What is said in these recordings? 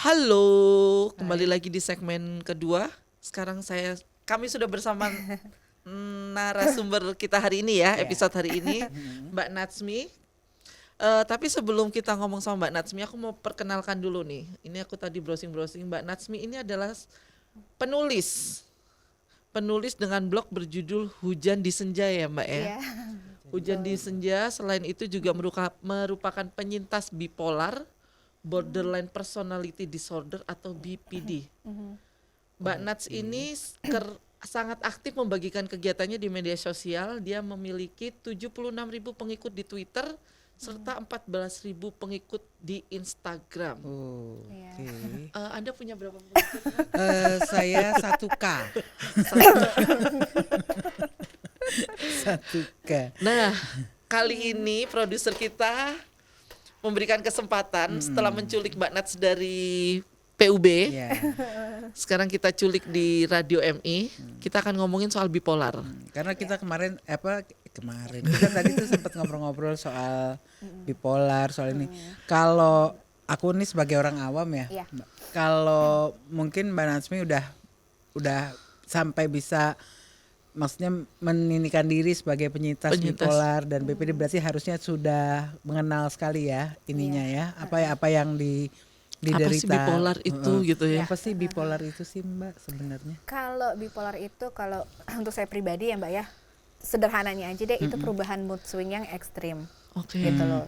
Halo, kembali lagi di segmen kedua. Sekarang kami sudah bersama narasumber kita hari ini ya, episode hari ini, Mbak Natsmi. Tapi sebelum kita ngomong sama Mbak Natsmi, aku mau perkenalkan dulu nih. Ini aku tadi browsing-browsing. Mbak Natsmi ini adalah penulis dengan blog berjudul Hujan di Senja ya Mbak ya. Iya. Hujan di Senja, selain itu juga merupakan penyintas bipolar, borderline personality disorder atau BPD. Mbak Nats ini sangat aktif membagikan kegiatannya di media sosial. Dia memiliki 76.000 pengikut di Twitter serta 14.000 pengikut di Instagram. Iya. Anda punya berapa pengikut? Saya 1K. 1K. Nah, kali ini produser kita memberikan kesempatan setelah menculik Mbak Nats dari PUB. Ya. Sekarang kita culik di Radio MI. Kita akan ngomongin soal bipolar. Karena kita kemarin kita tadi tuh sempat ngobrol-ngobrol soal bipolar, soal ini. Kalau aku nih sebagai orang awam ya, Iya. kalau mungkin Mbak Natsmi udah sampai bisa maksudnya meninikan diri sebagai penyintas bipolar dan BPD, berarti harusnya sudah mengenal sekali ya ininya ya, apa yang diderita. Apa sih bipolar itu gitu ya? Apa sih bipolar itu sih Mbak sebenarnya? Kalau bipolar itu, kalau untuk saya pribadi ya Mbak ya, sederhananya aja deh, itu perubahan mood swing yang ekstrim. Oke. Gitu loh.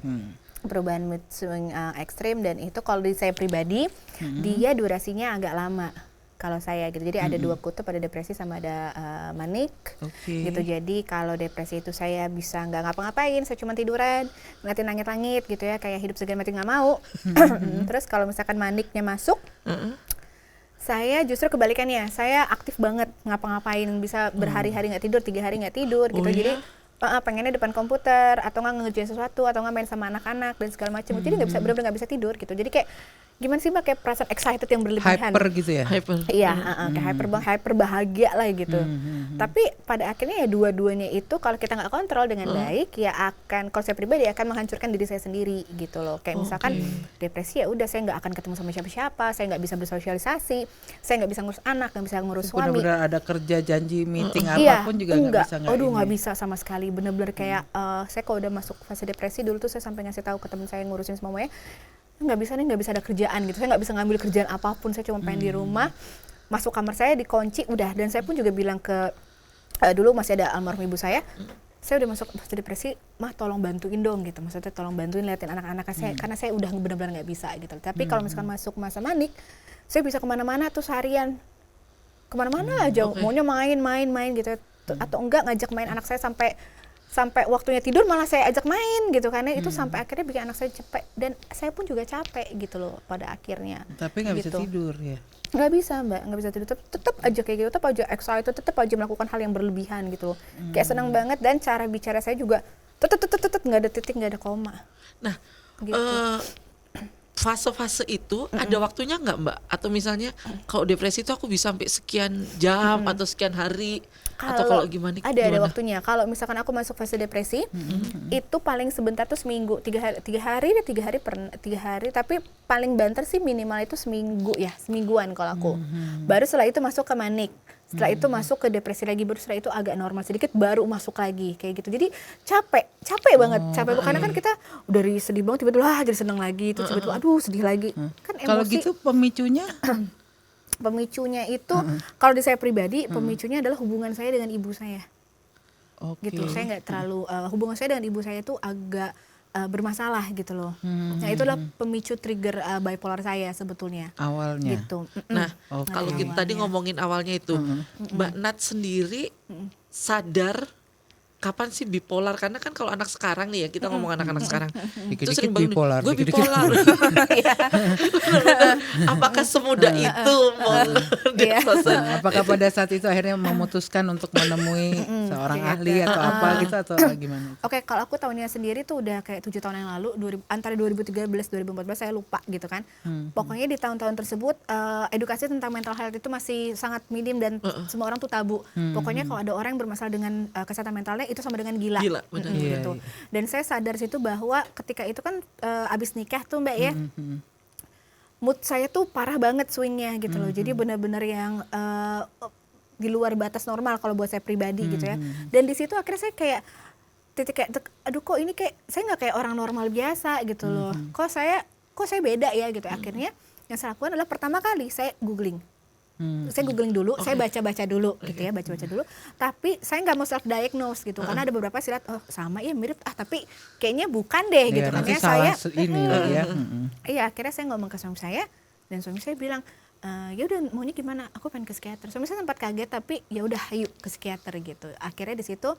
Perubahan mood swing ekstrim, dan itu kalau di saya pribadi, dia durasinya agak lama. Kalau saya gitu, jadi ada dua kutub, ada depresi sama ada manik, gitu. Jadi kalau depresi itu saya bisa nggak ngapa-ngapain, saya cuma tiduran, ngeliatin langit-langit gitu ya, kayak hidup segan mati nggak mau. Terus kalau misalkan maniknya masuk, saya justru kebalikannya, saya aktif banget ngapa-ngapain, bisa berhari-hari nggak tidur, 3 hari nggak tidur gitu. Jadi pengennya depan komputer atau nggak ngerjain sesuatu atau nggak main sama anak-anak dan segala macam. Jadi nggak bisa, benar-benar nggak bisa tidur gitu. Jadi kayak gimana sih Mbak, kayak perasaan excited yang berlebihan. Hyper gitu ya? Hyper. Iya, kayak hyper bahagia lah gitu. Tapi pada akhirnya ya dua-duanya itu kalau kita nggak kontrol dengan baik, ya akan, kalau saya pribadi akan menghancurkan diri saya sendiri gitu loh. Kayak misalkan depresi, ya udah saya nggak akan ketemu sama siapa-siapa, saya nggak bisa bersosialisasi, saya nggak bisa ngurus anak, nggak bisa ngurus suami. Benar-benar ada kerja, janji, meeting Iya, apapun juga nggak bisa. nggak bisa sama sekali. Bener-bener kayak saya kalau udah masuk fase depresi dulu tuh, saya sampai ngasih tahu ke temen saya yang ngurusin semuanya, nggak bisa ada kerjaan gitu, saya nggak bisa ngambil kerjaan apapun, saya cuma pengen di rumah, masuk kamar saya dikunci udah. Dan saya pun juga bilang ke dulu masih ada almarhum ibu saya udah masuk fase depresi, mah tolong bantuin dong gitu, maksudnya tolong bantuin liatin anak-anak saya, karena saya udah benar-benar nggak bisa gitu. Tapi kalau misalkan masuk masa manik, saya bisa kemana-mana tuh seharian, kemana-mana aja, maunya main gitu, atau enggak ngajak main anak saya sampai waktunya tidur malah saya ajak main gitu, karena itu sampai akhirnya bikin anak saya capek dan saya pun juga capek gitu loh pada akhirnya. Tapi nggak bisa gitu. tidur ya? Nggak bisa Mbak, nggak bisa tidur, tetap aja kayak gitu, tetap aja excited, tetap aja melakukan hal yang berlebihan gitu loh. Kayak senang banget, dan cara bicara saya juga tetap nggak ada titik, nggak ada koma. Nah, Gitu. fase-fase itu ada waktunya nggak Mbak? Atau misalnya kalau depresi itu aku bisa sampai sekian jam atau sekian hari, atau kalau gimana? Ada waktunya. Kalau misalkan aku masuk fase depresi, itu paling sebentar tuh seminggu, 3 hari, tapi paling banter sih minimal itu semingguan kalau aku. Baru setelah itu masuk ke manik. Setelah itu masuk ke depresi lagi, baru setelah itu agak normal sedikit, baru masuk lagi kayak gitu. Jadi capek banget, karena kan kita udah sedih banget, tiba-tiba jadi seneng lagi, terus tiba-tiba aduh sedih lagi. Kan emosi. Kalau gitu pemicunya? Pemicunya itu kalau di saya pribadi, pemicunya adalah hubungan saya dengan ibu saya. Gitu. Saya nggak terlalu hubungan saya dengan ibu saya itu agak bermasalah gitu loh. Nah, itulah pemicu trigger bipolar saya sebetulnya. Awalnya. Gitu. Nah, kalau kita tadi ngomongin awalnya itu, Mbak Nats sendiri sadar kapan sih bipolar? Karena kan kalau anak sekarang nih ya, kita ngomong anak-anak sekarang, itu sering banget, gue bipolar. Apakah semudah itu diagnosa? Apakah pada saat itu akhirnya memutuskan untuk menemui seorang ahli atau apa gitu, atau gimana? Oke, kalau aku tahunnya sendiri tuh udah kayak 7 tahun yang lalu, antara 2013 2014 saya lupa gitu kan. Pokoknya di tahun-tahun tersebut edukasi tentang mental health itu masih sangat minim dan semua orang tuh tabu. Pokoknya kalau ada orang yang bermasalah dengan kesehatan mentalnya, itu sama dengan gila. Benar. Gitu. Dan saya sadar situ bahwa ketika itu kan abis nikah tuh Mbak ya, mood saya tuh parah banget swingnya gitu loh. Jadi benar-benar yang di luar batas normal kalau buat saya pribadi gitu ya. Dan di situ akhirnya saya kayak titik kayak aduh kok ini kayak saya nggak kayak orang normal biasa gitu loh. Kok saya beda ya gitu. Akhirnya yang saya lakukan adalah pertama kali saya googling. Saya googling dulu, saya baca-baca dulu gitu ya, baca-baca dulu. Tapi saya nggak mau self diagnose gitu, karena ada beberapa saya lihat oh sama ya mirip, tapi kayaknya bukan deh gitu. Nanti Makanya salah ini lagi ya. iya akhirnya saya ngomong ke suami saya dan suami saya bilang ya udah maunya gimana, aku pengen ke psikiater. Suami saya sempat kaget tapi ya udah ayo ke psikiater gitu. Akhirnya di situ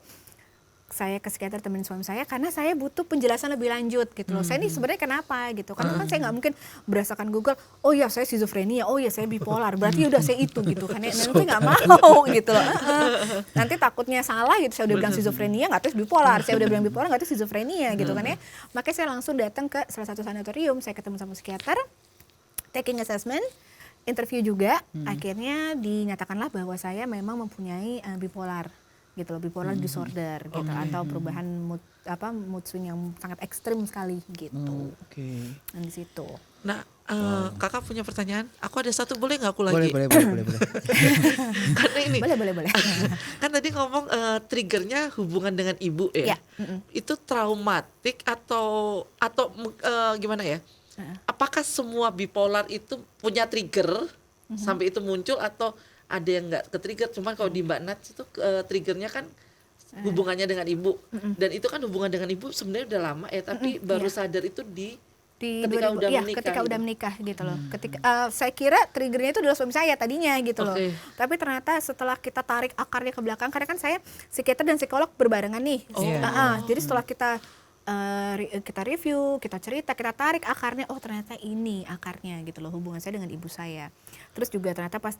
saya ke psikiater temenin suami saya karena saya butuh penjelasan lebih lanjut gitu loh. Saya ini sebenarnya kenapa gitu. Karena kan saya nggak mungkin berdasarkan Google, oh ya saya skizofrenia, oh ya saya bipolar, berarti udah saya itu gitu kan. Nanti nggak mau gitu loh. Nanti takutnya salah gitu, saya udah bilang skizofrenia nggak tahu bipolar, saya udah bilang bipolar nggak tahu skizofrenia gitu kan ya. Makanya saya langsung datang ke salah satu sanatorium, saya ketemu sama psikiater, taking assessment, interview juga, akhirnya dinyatakanlah bahwa saya memang mempunyai bipolar gitu loh, bipolar disorder gitu atau perubahan mood swing yang sangat ekstrim sekali gitu. Dan di situ. Nah, kakak punya pertanyaan? Aku ada satu, boleh nggak aku lagi? Boleh. Karena ini. Boleh. Kan tadi ngomong triggernya hubungan dengan ibu ya. Itu traumatik atau gimana ya? Apakah semua bipolar itu punya trigger sampai itu muncul atau ada yang nggak ke-trigger? Cuman kalau di Mbak Nats itu triggernya kan hubungannya dengan ibu, dan itu kan hubungan dengan ibu sebenarnya udah lama ya, tapi baru sadar itu ketika udah menikah. Ketika udah menikah gitu loh. Ketika saya kira triggernya itu adalah suami saya tadinya gitu loh. Tapi ternyata setelah kita tarik akarnya ke belakang, karena kan saya psikiater dan psikolog berbarengan nih. Jadi setelah kita review, kita cerita, kita tarik akarnya, oh ternyata ini akarnya gitu loh, hubungan saya dengan ibu saya. Terus juga ternyata pas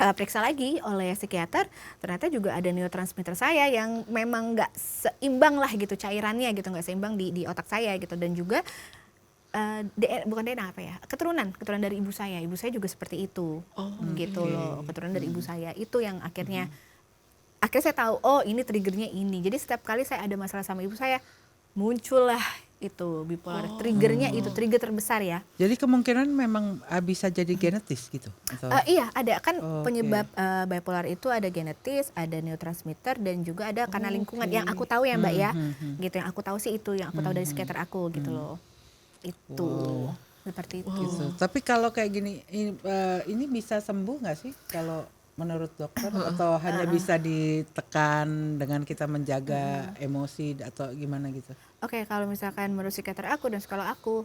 periksa lagi oleh psikiater, ternyata juga ada neurotransmitter saya yang memang nggak seimbang lah gitu cairannya gitu, nggak seimbang di otak saya gitu. Dan juga bukan DNA apa ya, keturunan dari ibu saya juga seperti itu gitu loh, keturunan dari ibu saya itu yang akhirnya saya tahu oh ini triggernya ini. Jadi setiap kali saya ada masalah sama ibu saya muncullah itu bipolar. Triggernya itu trigger terbesar ya. Jadi kemungkinan memang bisa jadi genetis gitu? Iya ada kan penyebab bipolar itu ada genetis, ada neurotransmitter dan juga ada karena lingkungan yang aku tahu ya Mbak ya. Gitu yang aku tahu sih itu yang aku tahu dari psikiater aku gitu loh. Itu seperti itu. Gitu. Tapi kalau kayak gini ini bisa sembuh nggak sih kalau menurut dokter atau hanya bisa ditekan dengan kita menjaga emosi atau gimana gitu? Oke, kalau misalkan menurut psikiater aku dan psikolog aku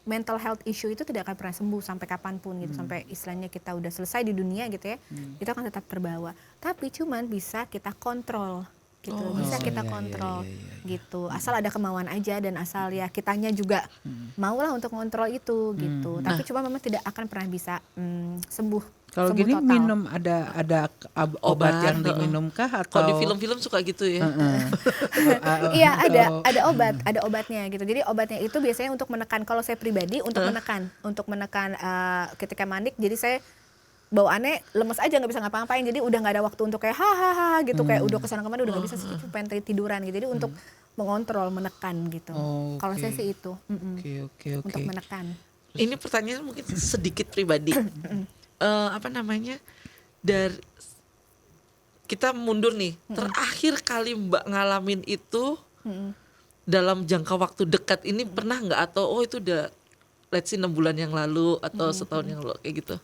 mental health issue itu tidak akan pernah sembuh sampai kapanpun gitu, sampai istilahnya kita udah selesai di dunia gitu ya, itu akan tetap terbawa. Tapi cuman bisa kita kontrol gitu, bisa kita kontrol gitu, asal ada kemauan aja dan asal ya kitanya juga maulah untuk kontrol itu gitu. Tapi cuma memang tidak akan pernah bisa sembuh. Kalau gini total. Minum ada obat yang diminumkah atau kalau di film-film suka gitu ya? Iya ada obatnya gitu. Jadi obatnya itu biasanya untuk menekan, kalau saya pribadi untuk menekan ketika manik. Jadi saya bawaannya lemes aja, nggak bisa ngapa-ngapain. Jadi udah nggak ada waktu untuk kayak hahaha gitu, kayak udah kesana kemana udah nggak bisa, pengen tiduran gitu. Jadi untuk mengontrol, menekan gitu. Kalau saya sih itu Oke. untuk menekan. Ini pertanyaan mungkin sedikit pribadi. Dari kita mundur nih, terakhir kali Mbak ngalamin itu dalam jangka waktu dekat ini pernah nggak, atau itu udah let's say 6 bulan yang lalu atau setahun yang lalu kayak gitu?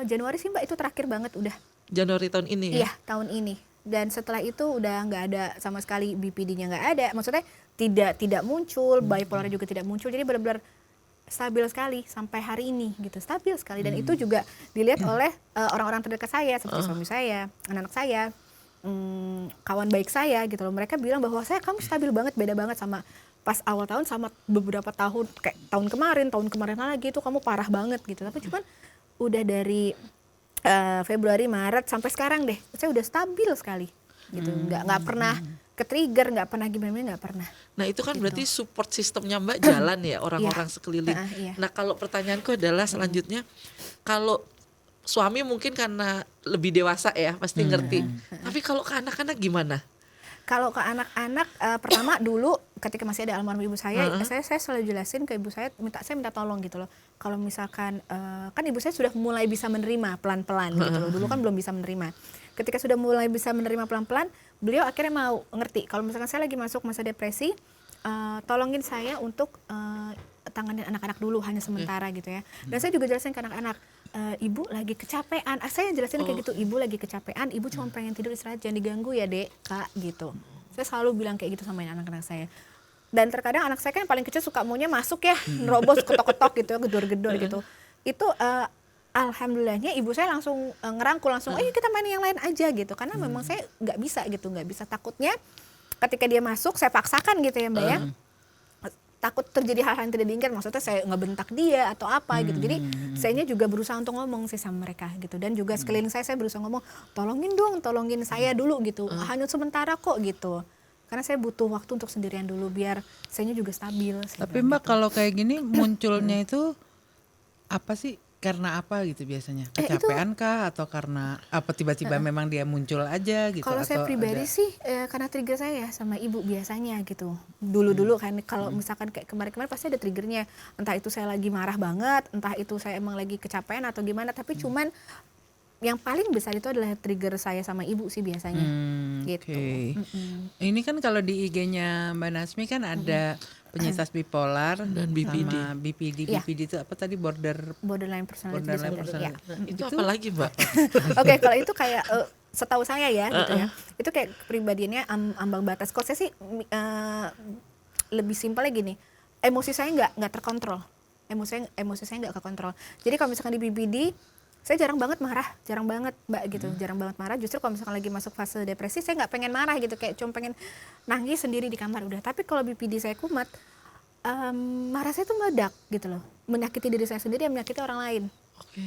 Januari sih Mbak, itu terakhir banget udah. Januari tahun ini ya? Iya tahun ini. Dan setelah itu udah nggak ada sama sekali, BPD-nya nggak ada, maksudnya tidak muncul, bipolar juga tidak muncul, jadi benar-benar stabil sekali sampai hari ini gitu, stabil sekali. Dan itu juga dilihat oleh orang-orang terdekat saya seperti suami saya, anak-anak saya, kawan baik saya gitu loh. Mereka bilang bahwa kamu stabil banget, beda banget sama pas awal tahun sama beberapa tahun kayak tahun kemarin lagi itu kamu parah banget gitu. Tapi cuman udah dari Februari, Maret sampai sekarang deh saya udah stabil sekali gitu, nggak pernah ke-trigger, nggak pernah gimana, nggak pernah. Nah itu kan gitu. Berarti support sistemnya Mbak jalan ya, orang-orang sekeliling. Nah kalau pertanyaanku adalah selanjutnya, kalau suami mungkin karena lebih dewasa ya pasti ngerti, tapi kalau ke anak-anak gimana? Kalau ke anak-anak, pertama dulu ketika masih ada almarhum ibu saya selalu jelasin ke ibu saya minta tolong gitu loh. Kalau misalkan kan ibu saya sudah mulai bisa menerima pelan-pelan gitu loh. Dulu kan belum bisa menerima. Ketika sudah mulai bisa menerima pelan-pelan, beliau akhirnya mau ngerti. Kalau misalkan saya lagi masuk masa depresi, tolongin saya untuk tanganin anak-anak dulu hanya sementara gitu ya. Dan saya juga jelasin ke anak-anak, ibu lagi kecapean. Saya jelasin kayak gitu, ibu lagi kecapean, ibu cuma pengen tidur istirahat, jangan diganggu ya dek, kak gitu. Saya selalu bilang kayak gitu sama anak-anak saya. Dan terkadang anak saya kan yang paling kecil suka maunya masuk ya, nerobos ketok-ketok gitu ya, gedor-gedor gitu. Itu alhamdulillahnya ibu saya langsung ngerangkul langsung, ayo kita main yang lain aja gitu. Karena memang saya nggak bisa. Takutnya ketika dia masuk saya paksakan gitu ya Mbak ya. Takut terjadi hal-hal yang tidak diinginkan, maksudnya saya ngebentak dia atau apa gitu. Jadi sayanya juga berusaha untuk ngomong sih sama mereka gitu. Dan juga sekeliling saya berusaha ngomong, tolongin saya dulu gitu. Hanya sementara kok gitu. Karena saya butuh waktu untuk sendirian dulu biar sayanya juga stabil. Tapi Mbak gitu. kalau kayak gini munculnya itu apa sih? Karena apa gitu biasanya? Kecapean kah atau karena apa tiba-tiba memang dia muncul aja gitu? Kalau saya atau pribadi ada- sih karena trigger saya sama ibu biasanya gitu. Dulu-dulu kan kalau misalkan kayak kemarin-kemarin pasti ada triggernya. Entah itu saya lagi marah banget, entah itu saya emang lagi kecapean atau gimana. Tapi cuman yang paling besar itu adalah trigger saya sama ibu sih biasanya. Gitu. Oke. Ini kan kalau di IG-nya Mbak Nasmi kan ada penyintas bipolar Dan BPD. sama BPD. Iya. BPD itu apa tadi Borderline personality borderline disorder. personality. Ya. Nah, itu Itu apa lagi Mbak? Oke, kalau itu kayak setahu saya ya gitu ya. Itu kayak kepribadiannya ambang batas. Kalau saya sih lebih simpelnya gini. Emosi saya nggak terkontrol. Emosi saya nggak kekontrol. Jadi kalau misalkan di BPD saya jarang banget marah, jarang banget Mbak gitu, jarang banget marah. Justru kalau misalkan lagi masuk fase depresi saya nggak pengen marah gitu, kayak cuma pengen nangis sendiri di kamar udah. Tapi kalau BPD saya kumat, marah saya tuh meledak gitu loh, menyakiti diri saya sendiri, yang menyakiti orang lain. Oke.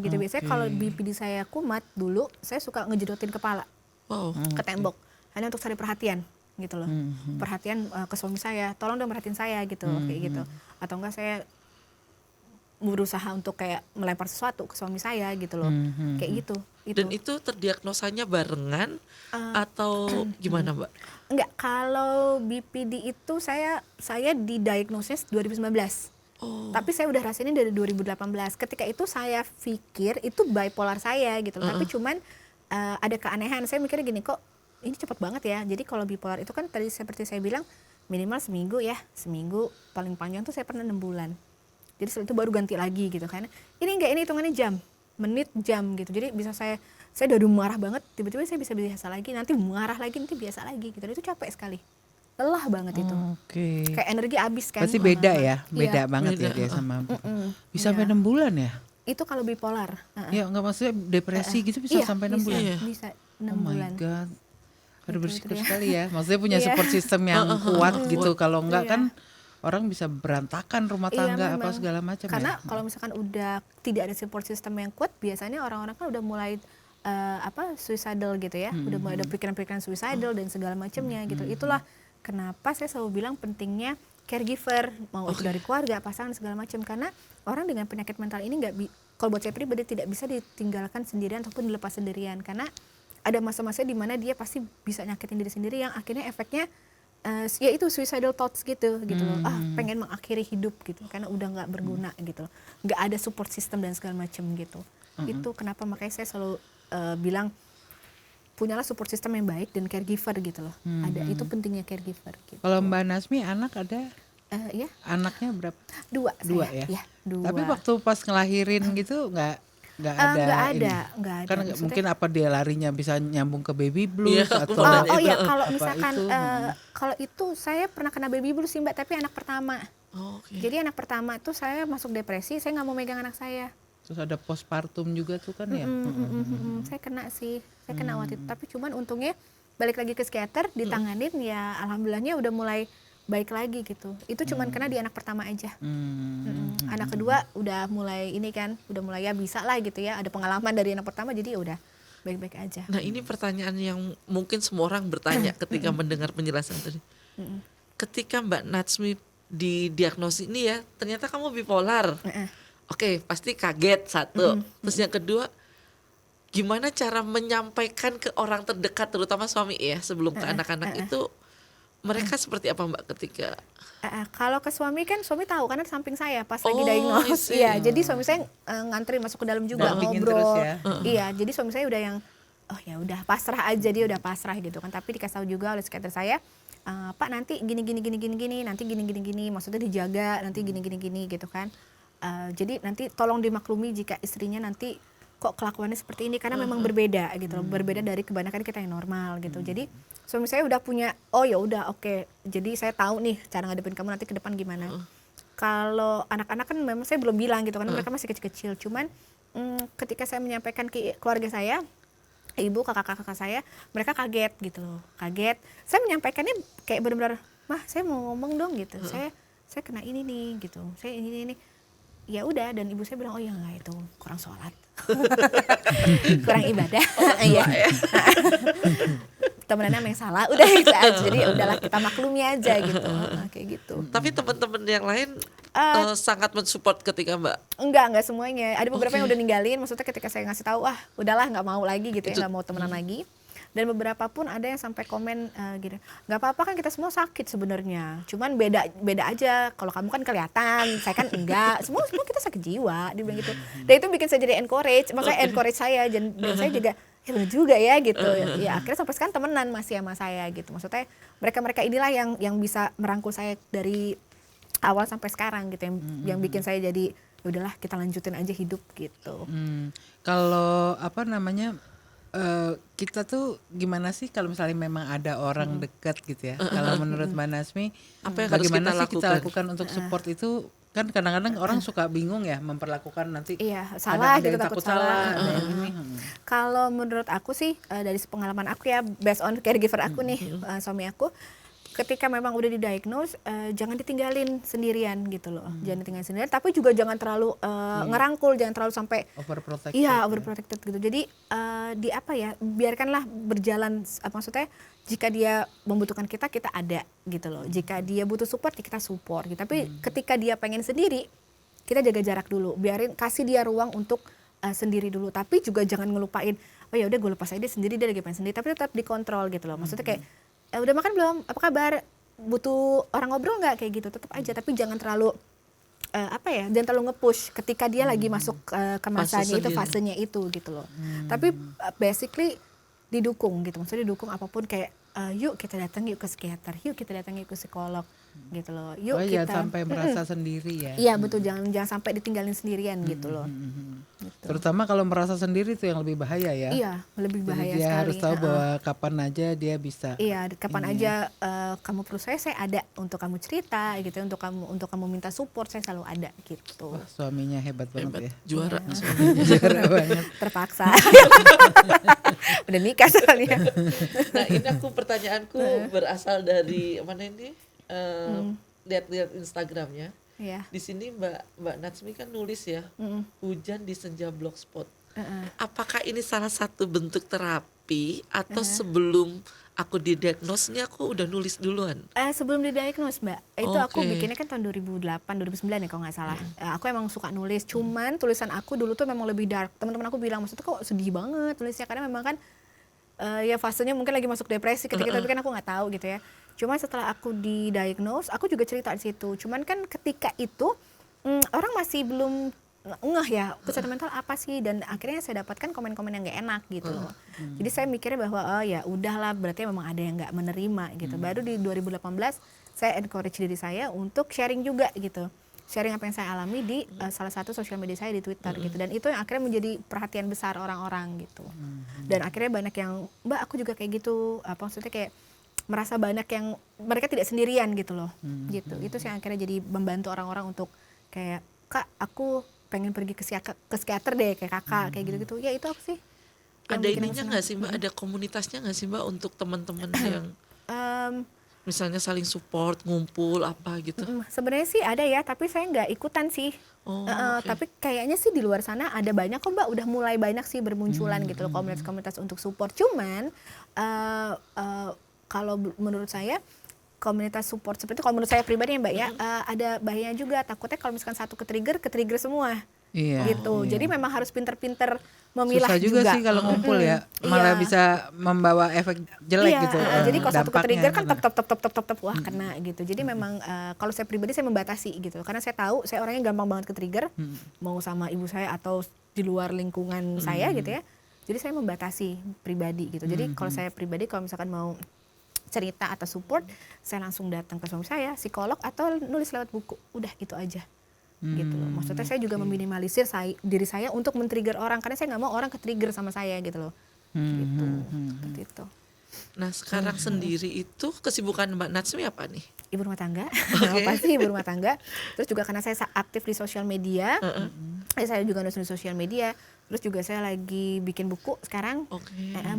Gitu biasanya kalau BPD saya kumat dulu, saya suka ngejedotin kepala Wow. ke tembok hanya untuk cari perhatian gitu loh, perhatian ke suami saya, tolong dong perhatiin saya gitu, kayak gitu. Atau enggak saya berusaha untuk kayak melempar sesuatu ke suami saya gitu loh, kayak gitu. Dan itu terdiagnosanya barengan atau gimana Mbak? Enggak, kalau BPD itu saya didiagnosis 2019. Oh. Tapi saya udah rasain dari 2018. Ketika itu saya pikir itu bipolar saya gitu. Tapi cuman ada keanehan. Saya mikirnya gini, kok ini cepat banget ya. Jadi kalau bipolar itu kan tadi seperti saya bilang minimal seminggu ya. Seminggu, paling panjang tuh saya pernah 6 bulan. Jadi setelah itu baru ganti lagi gitu kan. Ini enggak, ini hitungannya jam, menit, jam gitu. Jadi bisa saya udah marah banget, tiba-tiba saya bisa biasa lagi, nanti marah lagi, nanti biasa lagi gitu. Dan itu capek sekali. Lelah banget itu. Oke. Kayak energi habis kan. Pasti beda ya, Iya. beda banget Beda, ya dia sama. Bisa Iya. sampai 6 bulan ya? Itu kalau bipolar. Ya nggak maksudnya depresi gitu bisa Iya, sampai 6 bulan. Iya. Bisa 6 Oh my bulan. god. Harus Gitu, bersyukur gitu ya. sekali ya. Maksudnya punya Iya. support system yang kuat gitu. Kalau enggak Iya. kan orang bisa berantakan rumah tangga apa memang. segala macam Karena ya. kalau misalkan udah tidak ada support system yang kuat, biasanya orang-orang kan udah mulai suicidal gitu ya. Udah mulai ada pikiran-pikiran suicidal dan segala macamnya gitu. Itulah kenapa saya selalu bilang pentingnya caregiver, mau itu dari keluarga, pasangan segala macam, karena orang dengan penyakit mental ini kalau buat saya pribadi tidak bisa ditinggalkan sendirian ataupun dilepas sendirian, karena ada masa-masa di mana dia pasti bisa nyakitin diri sendiri yang akhirnya efeknya ya itu suicidal thoughts gitu loh. Pengen mengakhiri hidup gitu karena udah nggak berguna gitu loh. Nggak ada support system dan segala macam gitu. Itu kenapa makanya saya selalu bilang punyalah support system yang baik dan caregiver gitu loh. Ada, itu pentingnya caregiver gitu. Kalau Mbak Nasmi anak ada? Ya, Anaknya berapa? 2 Dua saya. ya? 2. Tapi waktu pas ngelahirin gitu nggak ada ini? nggak ada. Kan Maksudnya- mungkin apa dia larinya bisa nyambung ke baby blues Iya, aku atau mau Oh ya, itu. kalau apa misalkan itu? kalau itu saya pernah kena baby blues sih Mbak, tapi anak pertama. Oh, oke. Jadi anak pertama itu saya masuk depresi, saya nggak mau megang anak saya. Terus ada postpartum juga tuh kan ya. Saya kena sih, saya kena waktu itu. Tapi cuman untungnya balik lagi ke psikiater, ditanganin ya alhamdulillahnya udah mulai baik lagi gitu. Itu cuman kena di anak pertama aja. Anak kedua udah mulai ini kan, udah mulai ya bisa lah gitu ya. Ada pengalaman dari anak pertama jadi ya udah baik-baik aja. Nah ini pertanyaan yang mungkin semua orang bertanya ketika mendengar penjelasan tadi. Ketika Mbak Natsmi didiagnosis ini ya, ternyata kamu bipolar. Oke, pasti kaget satu. Terus yang kedua, gimana cara menyampaikan ke orang terdekat terutama suami ya sebelum ke anak-anak itu mereka seperti apa Mbak ketika Kalau ke suami kan suami tahu karena di samping saya pas lagi Oh, I diagnose. see. Iya, jadi suami saya nganterin masuk ke dalam juga Dampingin ngobrol. terus ya. Iya, jadi suami saya udah yang oh ya udah pasrah aja, dia udah pasrah gitu kan. Tapi dikasih tahu juga oleh psikiater saya, Pak nanti gini nanti gini, maksudnya dijaga nanti gini gitu kan. Jadi nanti tolong dimaklumi jika istrinya nanti kok kelakuannya seperti ini karena memang berbeda gitu loh, berbeda dari kebanyakan kita yang normal gitu. Jadi suami saya udah punya oh ya udah oke. Jadi saya tahu nih cara ngadepin kamu nanti ke depan gimana. Kalau anak-anak kan memang saya belum bilang gitu kan mereka masih kecil-kecil. Cuman ketika saya menyampaikan ke keluarga saya, ibu, kakak-kakak saya, mereka kaget gitu loh. Kaget. Saya menyampaikannya kayak benar-benar, "Mah, saya mau ngomong dong" gitu. Saya kena ini nih gitu. Saya ini. Ya udah, dan ibu saya bilang, "Oh ya enggak, itu kurang sholat." Kurang ibadah. Iya. Temenannya yang salah, udah gitu aja. Jadi udahlah kita maklumi aja gitu. Kayak gitu. tapi teman-teman yang lain sangat mensupport ketika Mbak Enggak semuanya. Ada beberapa yang udah ninggalin, maksudnya ketika saya ngasih tahu, udahlah nggak mau lagi gitu ya, nggak mau temenan lagi. Dan beberapa pun ada yang sampai komen gini, nggak apa-apa kan kita semua sakit sebenarnya, cuman beda aja. Kalau kamu kan kelihatan, saya kan enggak. Semua kita sakit jiwa, dia bilang gitu. Dan itu bikin saya jadi encourage, maksudnya encourage saya dan saya juga ya benar juga ya gitu. Ya akhirnya sampai sekarang temenan masih sama saya gitu. Maksudnya mereka inilah yang bisa merangkul saya dari awal sampai sekarang gitu, yang bikin saya jadi ya udahlah kita lanjutin aja hidup gitu. Kalau apa namanya kita tuh gimana sih kalau misalnya memang ada orang dekat gitu ya? Kalau menurut Mbak Nasmi, Apa yang harus bagaimana kita sih kita lakukan? lakukan untuk support itu? Kan kadang-kadang orang suka bingung ya memperlakukan nanti Iya, salah ada gitu, yang takut takut salah, salah. ada yang ini. Kalau menurut aku sih dari pengalaman aku ya, based on caregiver aku nih, suami aku, ketika memang udah didiagnose, jangan ditinggalin sendirian gitu loh. Jangan ditinggalin sendirian, tapi juga jangan terlalu ngerangkul, jangan terlalu sampai Overprotected. iya overprotected gitu. Jadi di apa ya, biarkanlah berjalan. Maksudnya jika dia membutuhkan kita ada gitu loh. Jika dia butuh support, ya kita support gitu. Tapi ketika dia pengen sendiri, kita jaga jarak dulu. Biarin, kasih dia ruang untuk sendiri dulu. Tapi juga jangan ngelupain, oh ya udah gue lepas aja dia sendiri, dia lagi pengen sendiri. Tapi tetap dikontrol gitu loh. Maksudnya kayak udah makan belum? Apa kabar? Butuh orang ngobrol nggak? Kayak gitu. Tetap aja. Tapi jangan terlalu jangan terlalu nge-push ketika dia lagi masuk ke masanya itu, fasenya itu gitu loh. Tapi basically didukung gitu, maksudnya didukung apapun, kayak yuk kita datang yuk ke psikiater, yuk kita datang yuk ke psikolog gitu loh. Yuk kita jangan sampai merasa sendiri ya. Iya betul, jangan sampai ditinggalin sendirian gitu loh. Gitu. Terutama kalau merasa sendiri itu yang lebih bahaya ya. Iya, lebih bahaya Jadi dia sekali. harus tahu bahwa kapan aja dia bisa. Iya, kapan aja kamu perlu saya ada untuk kamu cerita gitu, untuk kamu minta support, saya selalu ada gitu. Wah, suaminya hebat banget ya. juara Juara banget. Terpaksa. Udah nikah soalnya. Nah ini pertanyaanku berasal dari mana ini? Lihat-lihat Instagramnya. Iya. Di sini Mbak Natsmi kan nulis ya, hujan di senja blogspot. Apakah ini salah satu bentuk terapi atau sebelum aku didiagnos ini aku udah nulis duluan? Sebelum didiagnos Mbak, itu aku Oke. bikinnya kan tahun 2008, 2009 ya kalau nggak salah. Aku emang suka nulis, cuman tulisan aku dulu tuh memang lebih dark. Teman-teman aku bilang, maksudnya kok sedih banget tulisnya, karena memang kan ya fasenya mungkin lagi masuk depresi ketika itu, tapi kan aku nggak tahu gitu ya. Cuma setelah aku didiagnose, aku juga cerita di situ. Cuman kan ketika itu orang masih belum ngeh ya kesehatan mental apa sih, dan akhirnya saya dapatkan komen-komen yang nggak enak gitu loh. Jadi saya mikirnya bahwa oh ya udahlah, berarti memang ada yang nggak menerima gitu. Baru di 2018 saya encourage diri saya untuk sharing juga gitu. Sharing apa yang saya alami di salah satu sosial media saya di Twitter gitu, dan itu yang akhirnya menjadi perhatian besar orang-orang gitu. Dan akhirnya banyak yang, Mbak aku juga kayak gitu, apa maksudnya kayak merasa banyak yang mereka tidak sendirian gitu loh. Gitu. Itu sih yang akhirnya jadi membantu orang-orang untuk kayak, Kak aku pengen pergi ke psikiater deh kayak kakak kayak gitu-gitu. Ya itu apa sih? Yang Ada bikin aku ininya senang. nggak sih Mbak? Ada komunitasnya nggak sih Mbak untuk teman-teman yang misalnya saling support, ngumpul apa gitu? Sebenarnya sih ada ya, tapi saya nggak ikutan sih. Oh, oke. Tapi kayaknya sih di luar sana ada banyak kok Mbak, udah mulai banyak sih bermunculan gitu loh komunitas-komunitas untuk support. Cuman kalau menurut saya komunitas support seperti itu, kalau menurut saya pribadi ya Mbak ya, ada bahayanya juga. Takutnya kalau misalkan satu ke trigger semua. Iya. gitu. Iya. Jadi memang harus pinter-pinter memilah Susah juga sih kalau ngumpul ya, malah Iya. bisa membawa efek jelek Iya, gitu. jadi kalau satu dampaknya. ke-trigger kan tep wah kena gitu. Jadi memang kalau saya pribadi saya membatasi gitu. Karena saya tahu saya orangnya gampang banget ke-trigger, mau sama ibu saya atau di luar lingkungan saya gitu ya. Jadi saya membatasi pribadi gitu. Jadi kalau saya pribadi kalau misalkan mau cerita atau support, saya langsung datang ke suami saya, psikolog atau nulis lewat buku. Udah itu aja. Gitu loh. Maksudnya saya juga meminimalisir diri saya untuk men-trigger orang karena saya nggak mau orang ke-trigger sama saya gitu loh. Gitu. Seperti itu. Nah sekarang sendiri itu kesibukan Mbak Natsmi apa nih? Ibu rumah tangga, pasti ibu rumah tangga. Terus juga karena saya aktif di sosial media, saya juga nulis di sosial media. Terus juga saya lagi bikin buku sekarang.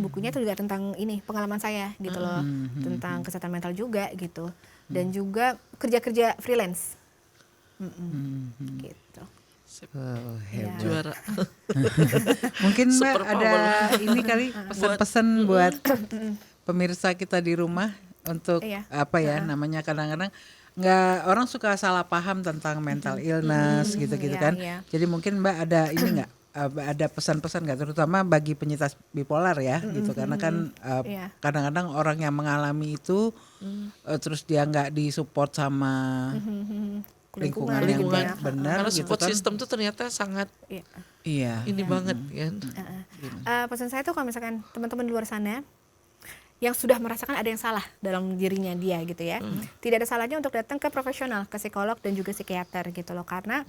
Bukunya itu juga tentang ini pengalaman saya gitu loh, tentang kesehatan mental juga gitu. Dan juga kerja freelance. Gitu. Oh, Iya. hebat. Juara. Mungkin Mbak Super ada power. ini kali pesan-pesan buat pemirsa kita di rumah untuk Iya. apa ya namanya, kadang-kadang nggak, orang suka salah paham tentang mental illness gitu-gitu Iya, kan. iya. Jadi mungkin Mbak ada ini nggak, ada pesan-pesan nggak, terutama bagi penyintas bipolar ya gitu, karena kan Iya. kadang-kadang orang yang mengalami itu terus dia nggak disupport sama lingkungan yang Lingkungan. benar Karena gitu support kan. system tuh ternyata sangat Iya. Iya. ini banget kan. Pesan saya tuh kalau misalkan teman-teman di luar sana yang sudah merasakan ada yang salah dalam dirinya dia gitu ya, tidak ada salahnya untuk datang ke profesional, ke psikolog dan juga psikiater gitu loh, karena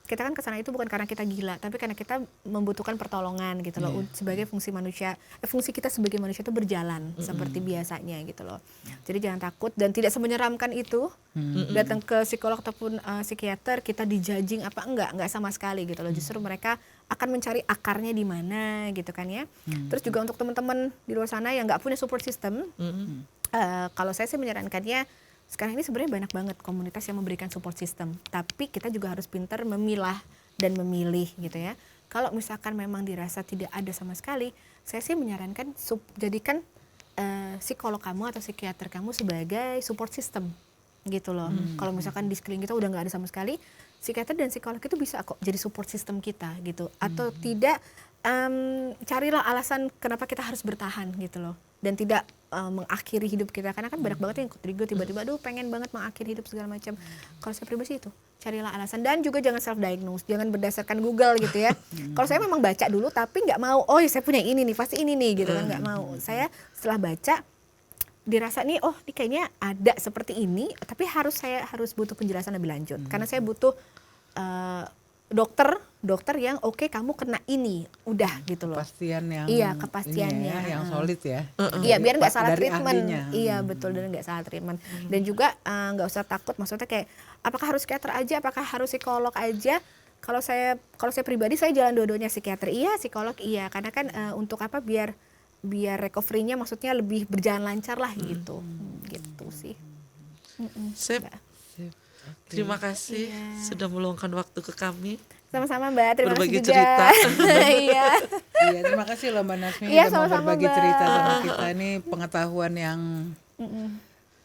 kita kan kesana itu bukan karena kita gila, tapi karena kita membutuhkan pertolongan gitu loh, sebagai fungsi manusia, fungsi kita sebagai manusia itu berjalan seperti biasanya gitu loh. Jadi jangan takut dan tidak semenyeramkan itu datang ke psikolog ataupun psikiater kita dijudging apa enggak sama sekali gitu loh. Justru mereka akan mencari akarnya di mana gitu kan ya. Terus juga untuk teman-teman di luar sana yang nggak punya support system, kalau saya sih menyarankannya sekarang ini sebenarnya banyak banget komunitas yang memberikan support system, tapi kita juga harus pintar memilah dan memilih gitu ya. Kalau misalkan memang dirasa tidak ada sama sekali, saya sih menyarankan jadikan psikolog kamu atau psikiater kamu sebagai support system gitu loh. Kalau misalkan di sekeliling kita udah nggak ada sama sekali, psikiater dan psikolog itu bisa kok jadi support system kita gitu. Atau tidak, carilah alasan kenapa kita harus bertahan gitu loh, dan tidak mengakhiri hidup kita, karena kan banyak banget yang trigger tiba-tiba aduh pengen banget mengakhiri hidup segala macam. Kalau saya pribadi itu carilah alasan dan juga jangan self diagnose, jangan berdasarkan Google gitu ya. Kalau saya memang baca dulu tapi nggak mau, oh saya punya ini nih pasti ini nih gitu kan, nggak mau. Saya setelah baca dirasa nih, oh ini kayaknya ada seperti ini, tapi saya harus butuh penjelasan lebih lanjut karena saya butuh dokter yang oke, kamu kena ini udah gitu loh. Kepastian yang Kepastiannya ini ya, yang solid ya. Iya, biar nggak salah Dari treatment. ahlinya. Iya betul, dan nggak salah treatment. Dan juga nggak usah takut, maksudnya kayak apakah harus psikiater aja, apakah harus psikolog aja? Kalau saya pribadi saya jalan dua-duanya, psikiater iya, psikolog iya, karena kan untuk apa, biar recovery-nya maksudnya lebih berjalan lancar lah gitu. Gitu sih. Sip. Terima kasih sudah meluangkan waktu ke kami. Sama-sama Mbak, terima Berbagi kasih juga. cerita. Iya. Iya, terima kasih loh Mbak Natsmi Iya, udah mau sama-sama, berbagi Mbak. cerita sama kita. Ini pengetahuan yang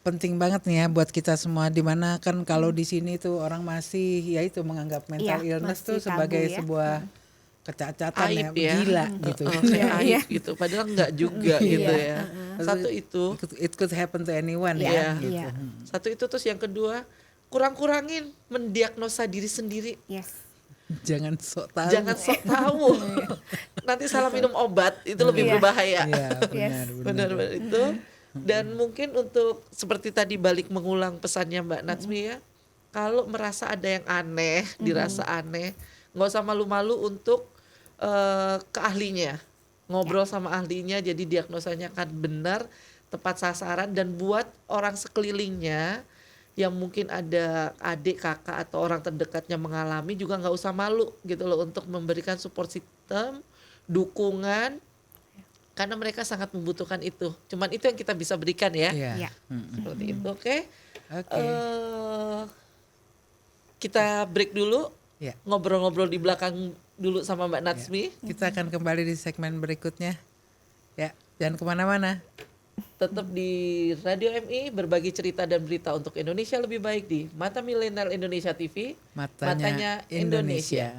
penting banget nih ya buat kita semua, dimana kan kalau di sini tuh orang masih ya itu menganggap mental Iya, illness masih tuh tabu sebagai ya. sebuah kecacatan Aib ya. gila gitu. Kayak aib Iya. gitu. Padahal enggak juga gitu ya. Satu itu. It could happen to anyone Iya, ya. Gitu. iya. Satu itu, terus yang kedua, kurang-kurangin mendiagnosa diri sendiri. Yes. Jangan sok tahu. Jangan sok tahu. Nanti salah minum obat itu lebih Iya. berbahaya. Iya, Yes. benar. Benar itu. Dan mungkin untuk seperti tadi, balik mengulang pesannya Mbak Natsmi ya, kalau merasa ada yang aneh, dirasa aneh, nggak usah malu-malu untuk ke ahlinya, ngobrol sama ahlinya, jadi diagnosanya kan benar, tepat sasaran, dan buat orang sekelilingnya yang mungkin ada adik, kakak atau orang terdekatnya mengalami juga nggak usah malu gitu loh untuk memberikan support system, dukungan, karena mereka sangat membutuhkan itu. Cuman itu yang kita bisa berikan ya. Iya. Seperti itu, oke. Oke. Kita break dulu, Ya. ngobrol-ngobrol di belakang dulu sama Mbak Natsmi. Kita akan kembali di segmen berikutnya. Ya, jangan kemana-mana. Tetap di Radio MI, berbagi cerita dan berita untuk Indonesia lebih baik di Mata Milenial Indonesia TV. Matanya Indonesia.